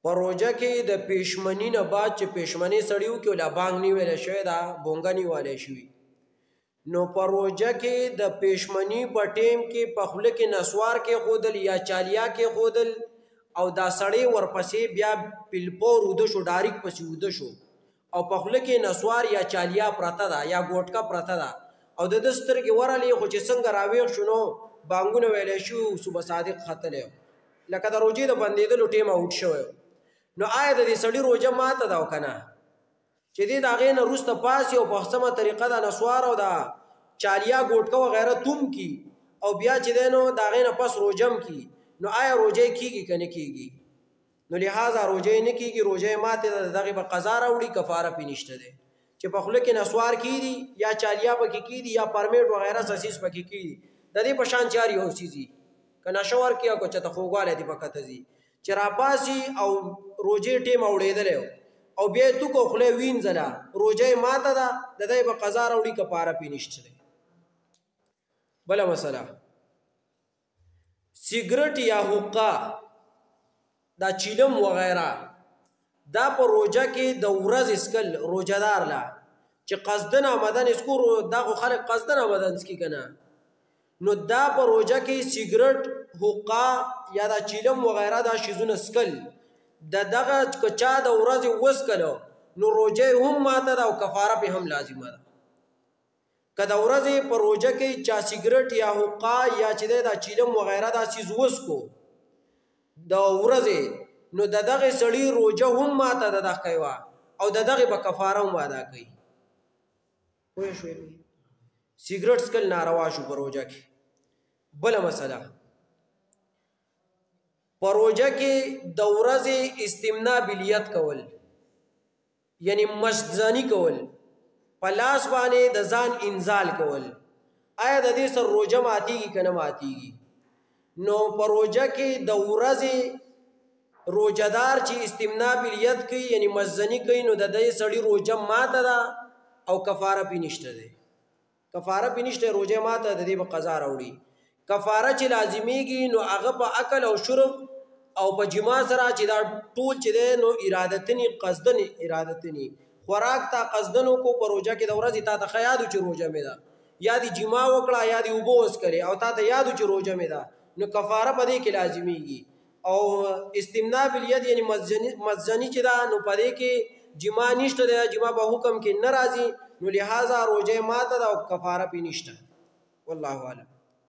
په روژه کې د پیشمني نه بعد چې پیشمني سړی وکړي ولا بانګ نه ویلی شوی دا بونګه نیولی شوي نو په روژه کې د پیشمني په ټیم کې په خوله کې نسوار کېښودل یا چالیا کېښودل او دا سړی ورپسې بیا پیلپور اوده شو ډاریک پسې اوده شو او په خوله کې نسوار یا چالیا پرته ده یا ګوټکه پرته ده او د ده سترګې ورغلې خو چې څنګه راویښ شو نو بانګونه ویلی شو صبح صادق ختلی لکه د روژې د بندېدلو ټیم اوټ شوی نو آیا د دې سړي روژه ماته ده او که نه چې دې د هغې نه وروسته پاسي او په سمه طریقه د نسوار او د چالیا ګوټکه وغیره توم کی او بیا چې دی نو د هغې نه پس روژه کی نو آیا روژه کېږي که نه کېږي نو لحاظه روژه نه کېږي روژه ماتې ده د دغې به قضا راوړي کفاره پې نشته دی چې په خوله کې نسوار کېږي یا چالیا پکې کېږي یا پرمیټ وغیره سسیز پکې کېږي د دې په شان چار یو څیز وي که نشه ورکړي او که چېرته خوږوالی دې په کته ځي چې راپاسي او روژې ټیم اوړېدلی او بیا یې توکو خوله وینځله روژه یې ماته ده د دی به قضا راوړي کفاره پې نشته دی بله مسله سیګرټ یا حقه دا چیلم وغیره دا په روژه کې د ورځې اسکل روژهدار له چې قصدن آمدن اسکو دا خو خلک قصدن آمدن سکي که نه نو دا په روژه کې سیګرټ حقه یا دا چیلم وغیره دا شیزونه سکل د دغه که چا د ورځې وسکلو نو روژه هم ماته ده او کفاره پې هم لازمه ده که د ورځې په روژه کې چا سیګرټ یا حقه یا چې دی دا چیلم وغیره دا سیز وسکو د ورځې نو د دغې سړي روژه هم ماته ده دغه کوي او د دغې به کفاره هم ادا کوي پوه شوې سیګرټ څکل ناروا شو په روژه کې بله مسله په روژه کې د ورځې استمنا بلیت کول یعنی مشتزني کول په لاس باندې د ځان انزال کول آیا د دې سره روژه ماتیږي که نه ماتیږي نو په روژه کې د ورځې روژهدار چې استمنا بلیت کوي یعنی مشتزني کوي نو د دې سړي روژه ماته ده او کفاره پې نشته دی کفاره پې نشته روژه ماته د دې به قضا راوړي کفاره چې لازمیږي نو هغه په اکل او شرب او په جما سره چې دا ټول چې دی نو ارادتنی قصدن ارادتنی خوراک تا قصدن کو په روژه کې د ورځې تا ته ښه یاد و چې روژه مې ده یا دې جما وکړه یا دې اوبه وڅکلې او تا ته یاد و چې روژه مې ده نو کفاره په دې کې لازمیږي او استمنا بالید یعنی مزنی چې ده نو په دې کې جما نشته دی جما په حکم کې نه راځي نو لہذا روژه ماته ده او کفاره پې نشته والله اعلم